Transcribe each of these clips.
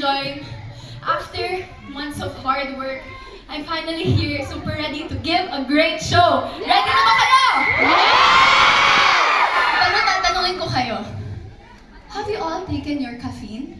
join. After months of hard work, I'm finally here, super ready to give a great show. Ready na ba kayo? Pero tatanungin ko kayo, have you all taken your caffeine?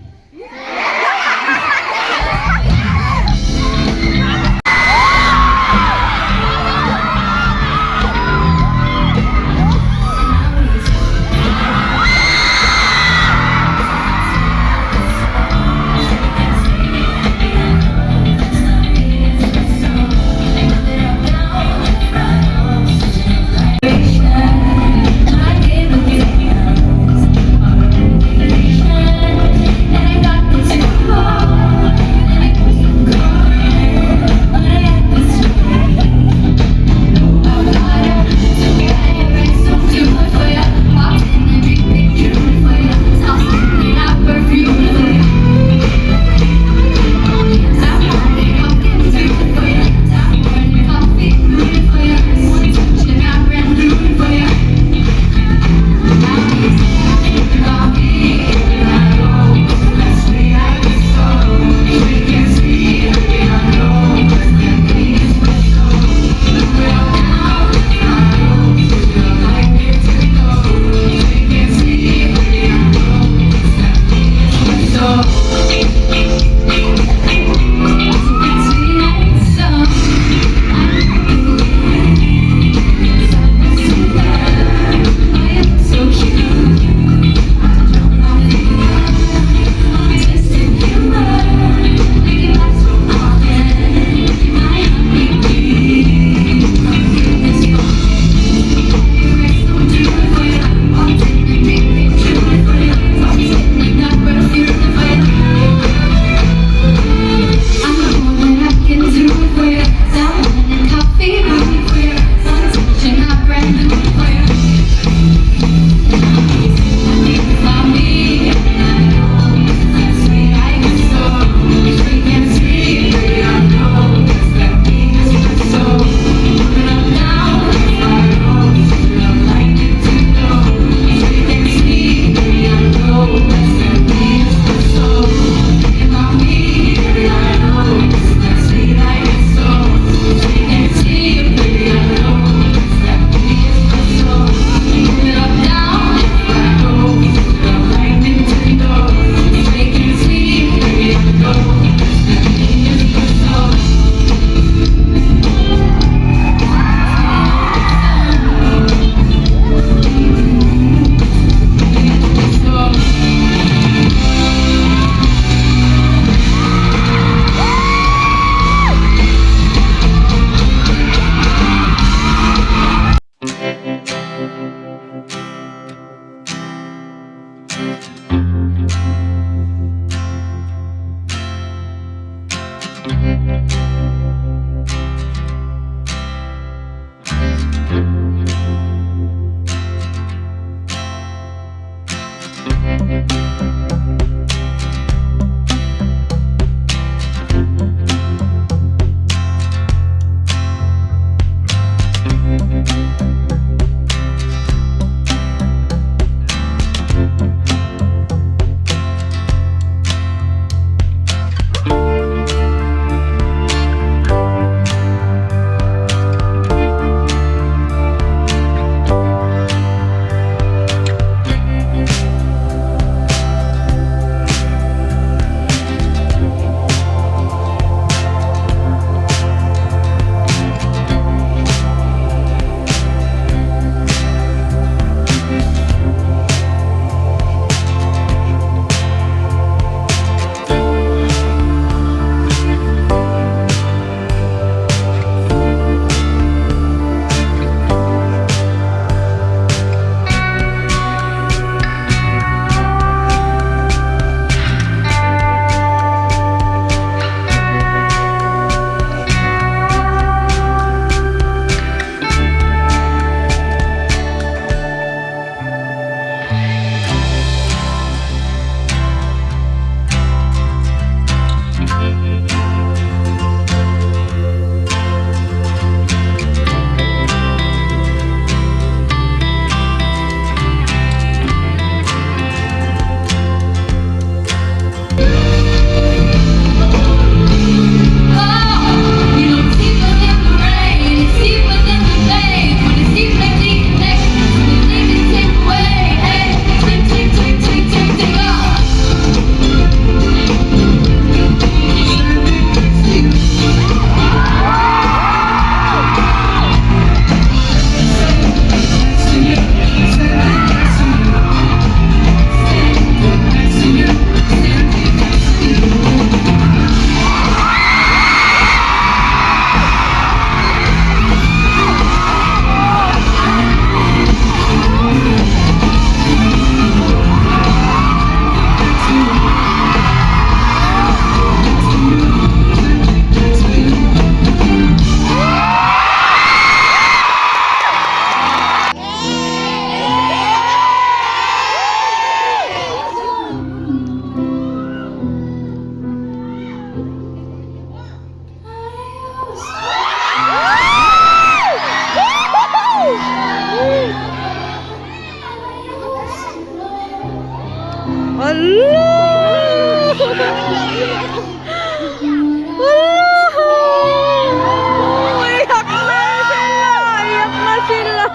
Iyak na sila! Iyak na sila!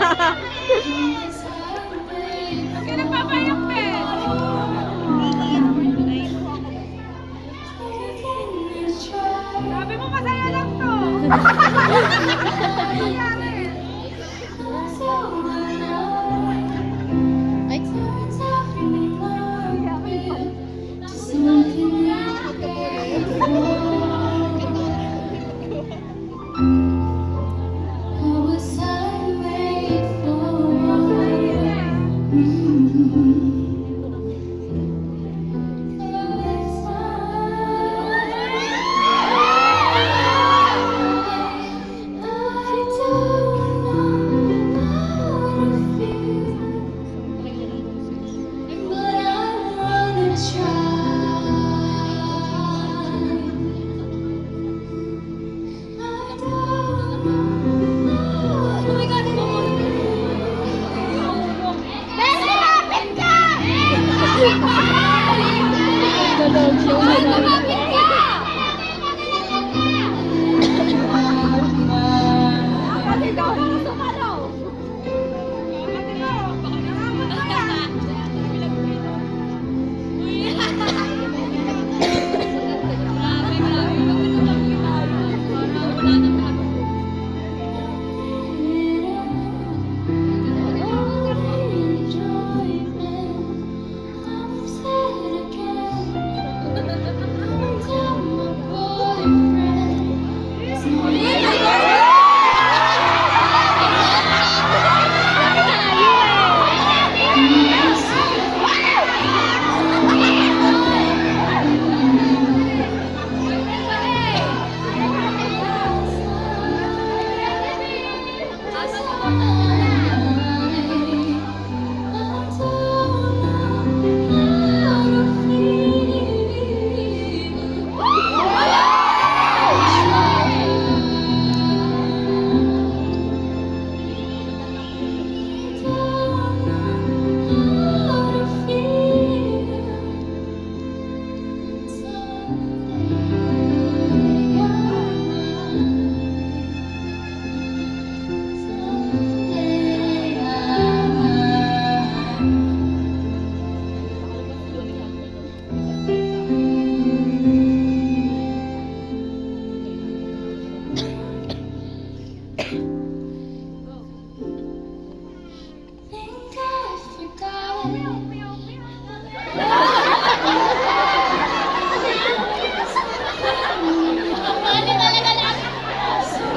Bakit nagpapayak, Ben? Sabi mo masaya lang to!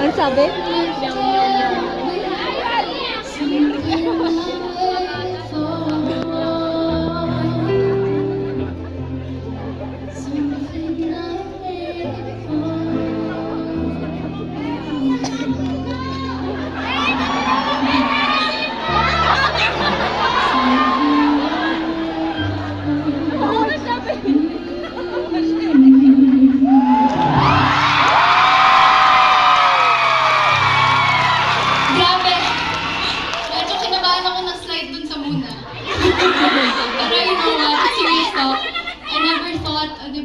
Ang sabi?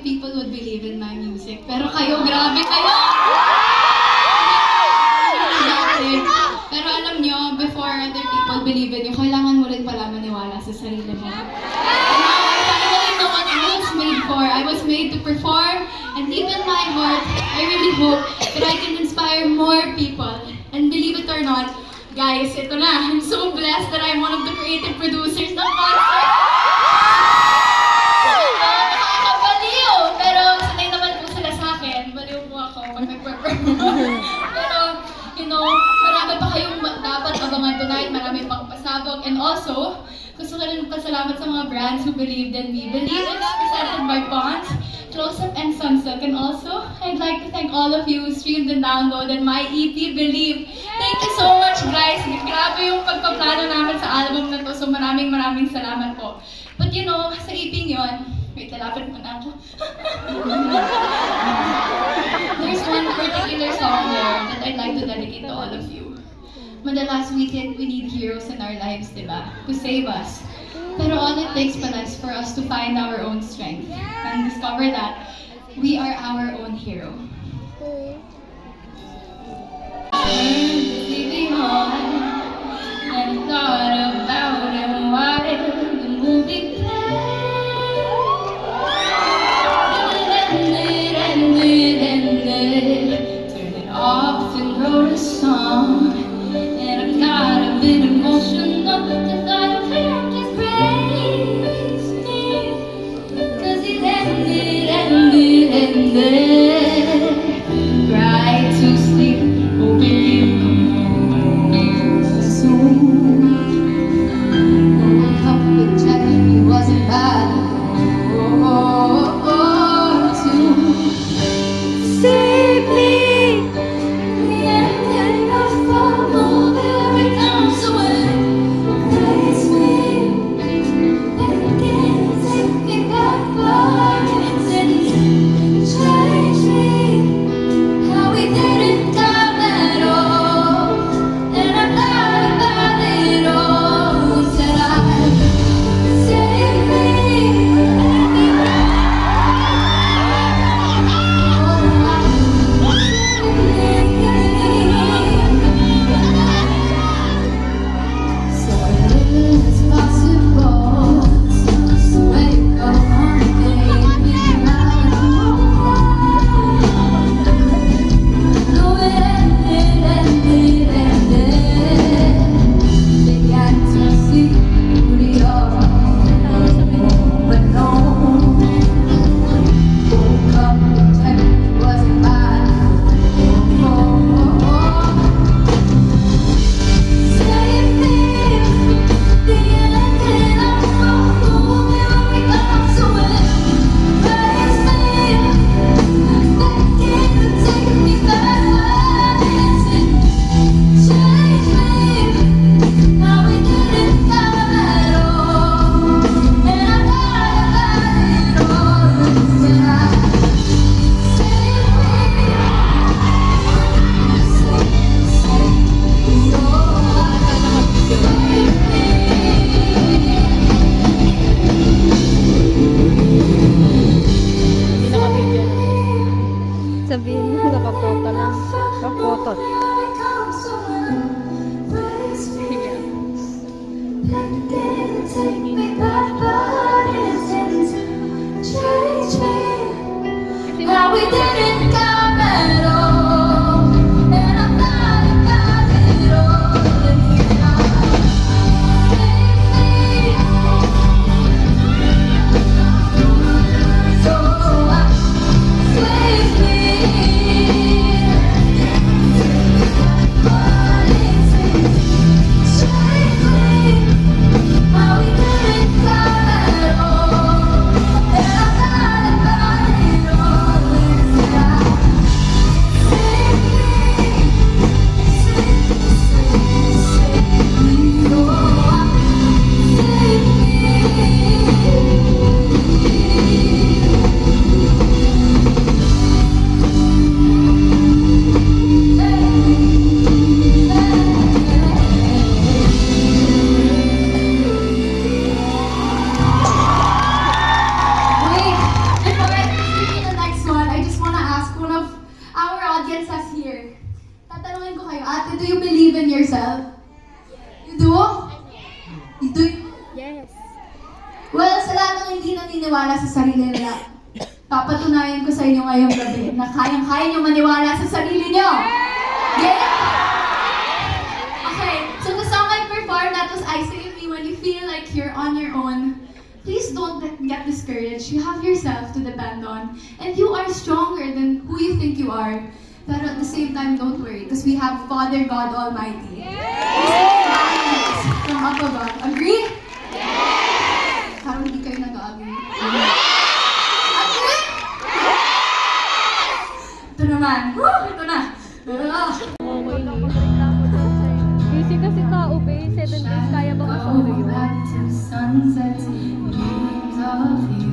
People would believe in my music. Pero kayo, grabe kayo! Pero alam nyo, before other people believe in you, kailangan mo rin pala maniwala sa sarili mo. And now, I finally know what I was made for. I was made to perform, and deep in my heart, I really hope that I can inspire more people. And believe it or not, guys, ito na. I'm so blessed that I'm one of the creative producers ng concert. Pero, you know, marami pa kayong dapat abangan tonight, marami pang pasabog. And also, gusto ko rin pasalamat sa mga brands who believed in me. Believe is presented by Ponds, Close Up, and Sunsilk. And also, I'd like to thank all of you who streamed and downloaded my EP, Believe. Thank you so much, guys. Grabe yung pagpaplano namin sa album na to. So maraming salamat po. But you know, sa EP yun, wait, lalapit mo na ako. There's one particular song there that I'd like to dedicate to all of you. Madalas we need heroes in our lives, diba? To save us. Pero all it takes pala is for us to find our own strength and discover that We are our own hero. Sleeping on and thought about it while the movie played. Turned it off and wrote a song. And I got a bit emotional. The thought of him just breaks me. 'Cause it ended. Right to sleep, hoping you come home soon. Woke up with Jack, he wasn't bad. To save me. The ending of a movie where it comes away. Praise me. And again, take me back, but it didn't change me. How we didn't come at all. And I'm glad about it all. Said I, save me. So it's possible to wake up one day and be no, it ended. Began to see beauty all but no. Woke up and checked, it wasn't bad. Save me. The ending of a movie where we come to it. Praise me. Begging to take me back, but it didn't change me. How we didn't come at all. And I'm glad about it all. Said I, save Sabihin mo, nakapoto lang. Nakapoto. Take me back, but it didn't change me. How we didn't come at all. And I'm glad about it all. And here I save me. So I save me. But it didn't change me. How we didn't come at all. And I'm glad about it all. And I save me. So wait, before I proceed to the next one, I just want to ask one of our audiences here. Tatanungin ko kayo, ate, do you believe in yourself? You do? You do? Yes. Well, sa lahat ng hindi naniniwala sa sarili nila, papatunayan ko sa inyo ngayong gabi na kayang-kaya nyo maniwala sa sarili nyo. Yeah? Okay, so the song I performed, that was I Save Me. When you feel like you're on your own, please don't get discouraged. You have yourself to depend on. And you are stronger than who you think you are. But at the same time, don't worry, because we have Father God Almighty. He's from up above. Agree? Parang hindi kayo nag-agree. Agree? Ito naman. Woo! Ito na. Okay lang. Busy kasi tao, be. 7 days kaya ba kasama yun? Back to sunset, dreams of you.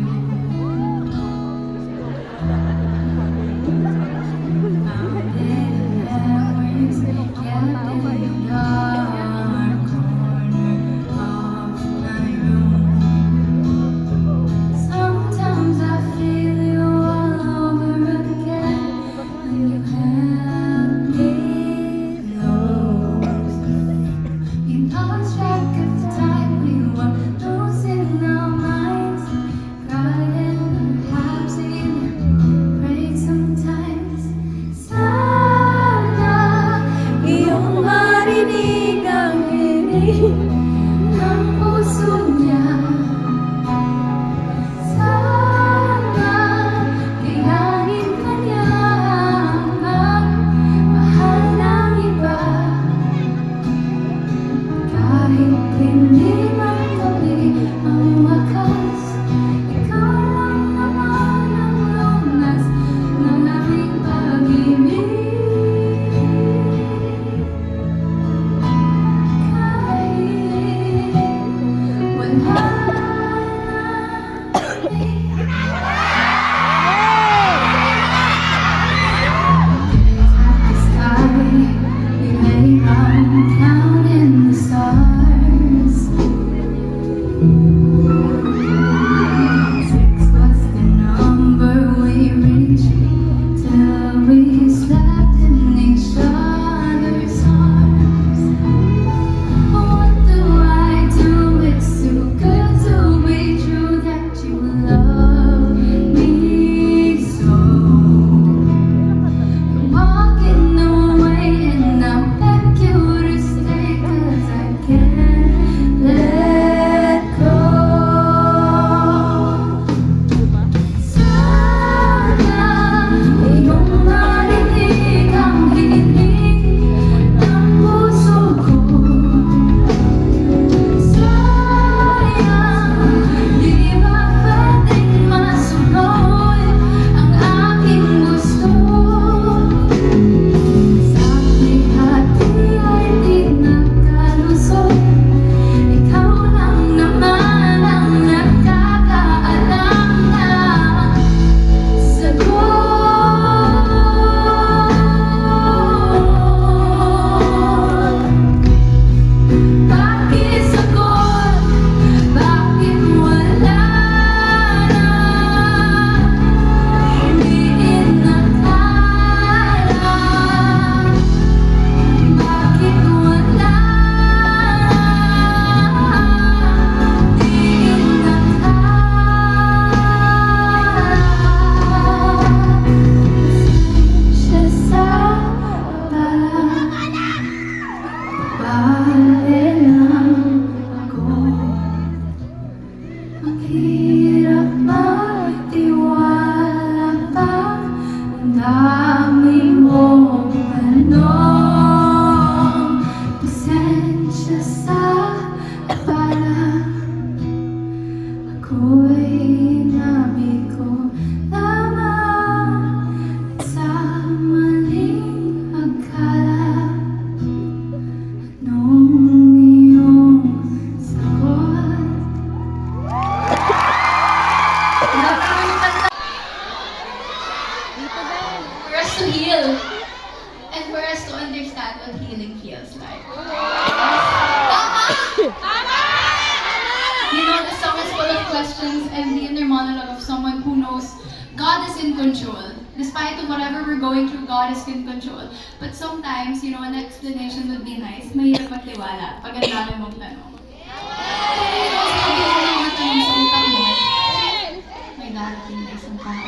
Sometimes I feel you all Dito din. For us to heal. And for us to understand what healing feels like. You know, the song is full of questions and the inner monologue of someone who knows God is in control. Despite of whatever we're going through, God is in control. But sometimes, you know, an explanation would be nice. Mahirap magtiwala pag ang dami mong tanong. You know, sabi ko mga tanong sa utak mo, may darating na isang tao.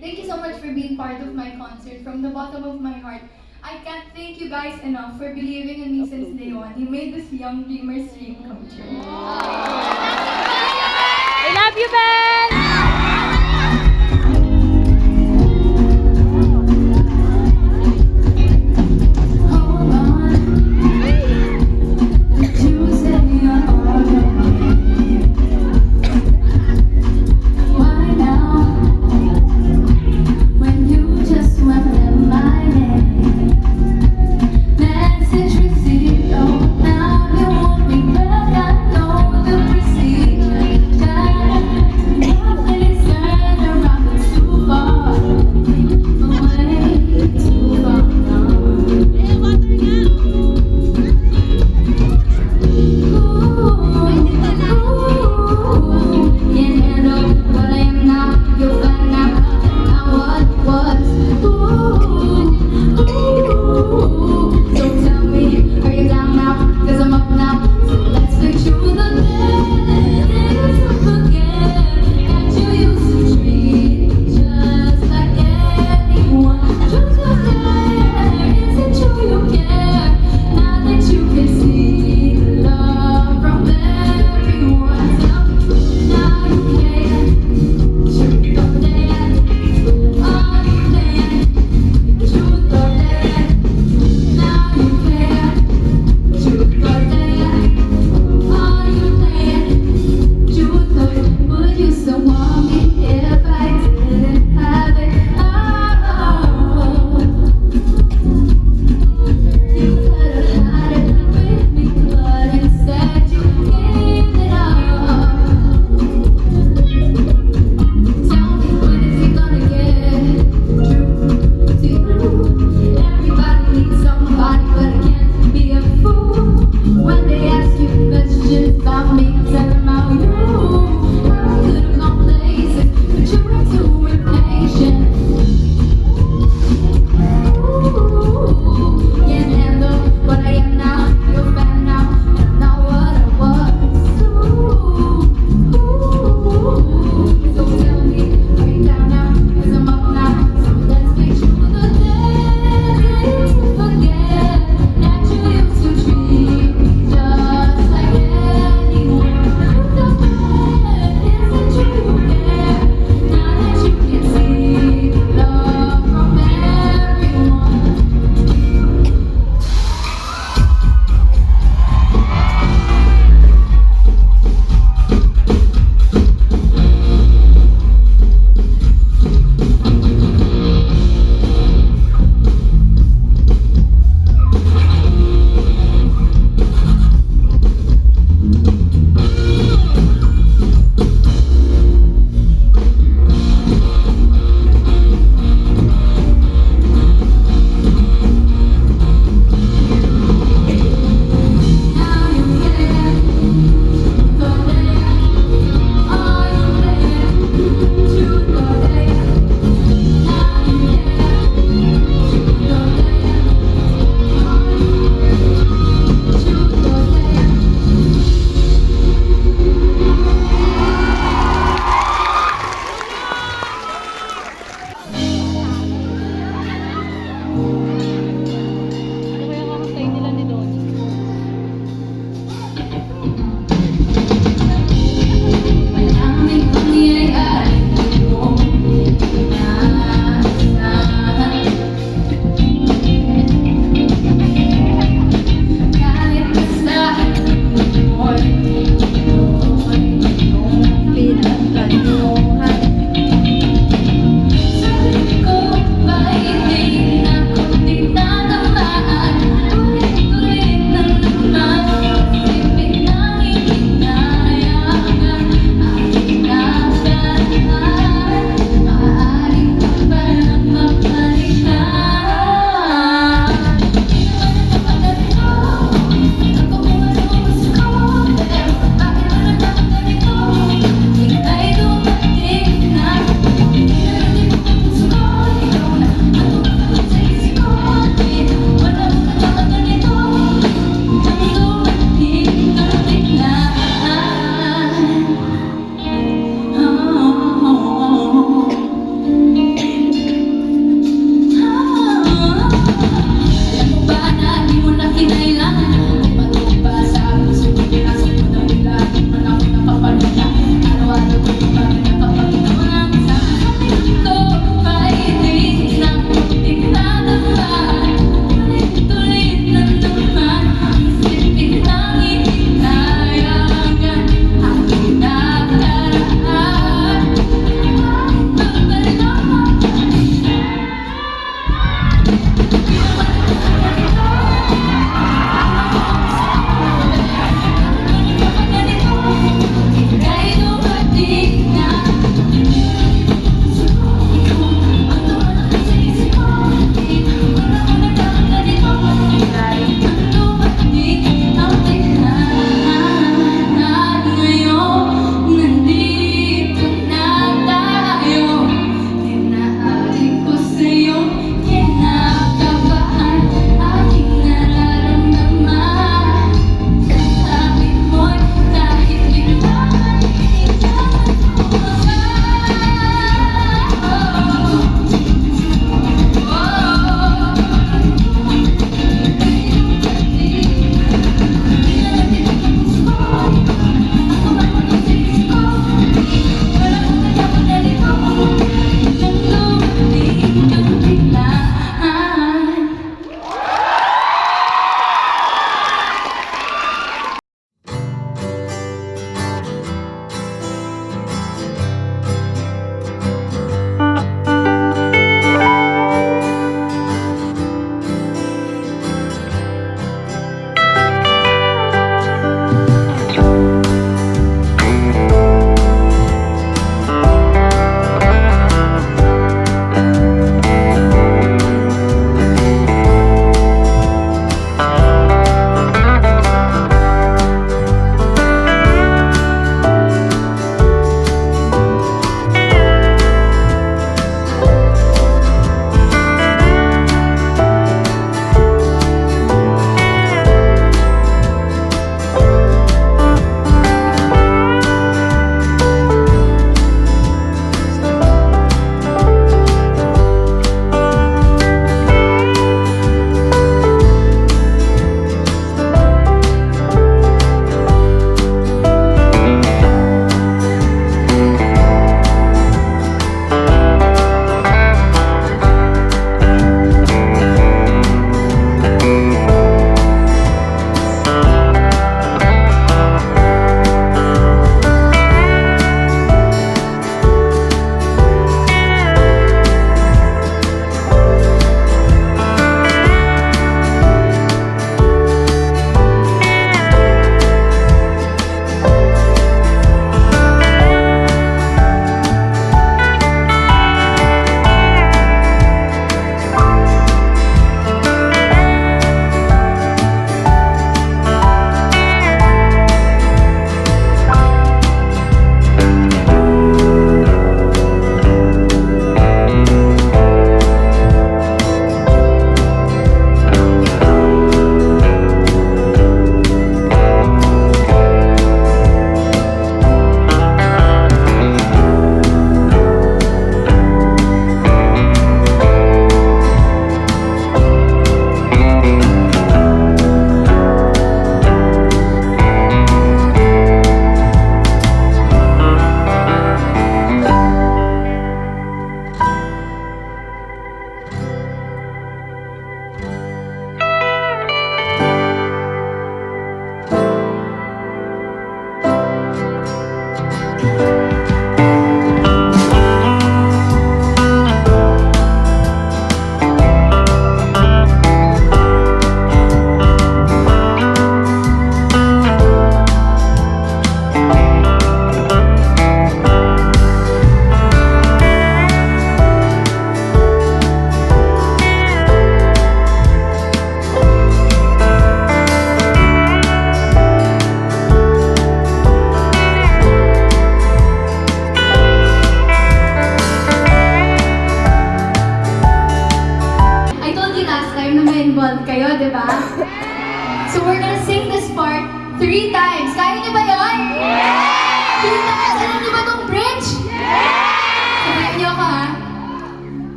Thank you so much for being part of my concert. From the bottom of my heart, I can't thank you guys enough for believing in me since day one. You made this young dreamer's dream come true. I love you, Belle! Message received, oh, now you want me back, I know.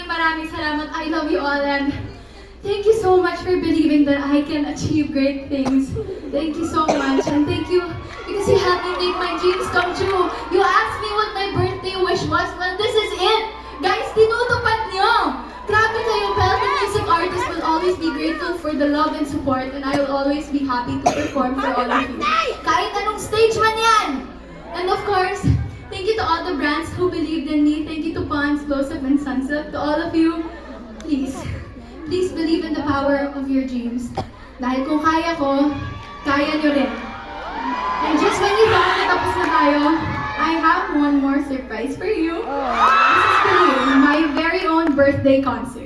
maraming salamat. I love you all and thank you so much for believing that I can achieve great things. Thank you so much and thank you because you helped me make my dreams come true. You asked me what my birthday wish was. Well, this is it! Guys, tinutupad niyo! Grabe kayo, Belle, the music artist will always be grateful for the love and support and I will always be happy to perform for all of you. Kahit anong stage man yan! And of course, thank you to all the brands who believed in me. Thank you to Pons, Close-Up, and Sunset. To all of you, please believe in the power of your dreams. Dahil kung kaya ko, kaya nyo rin. And just when you thought na tapos na tayo, I have one more surprise for you. This is for you, my very own birthday concert.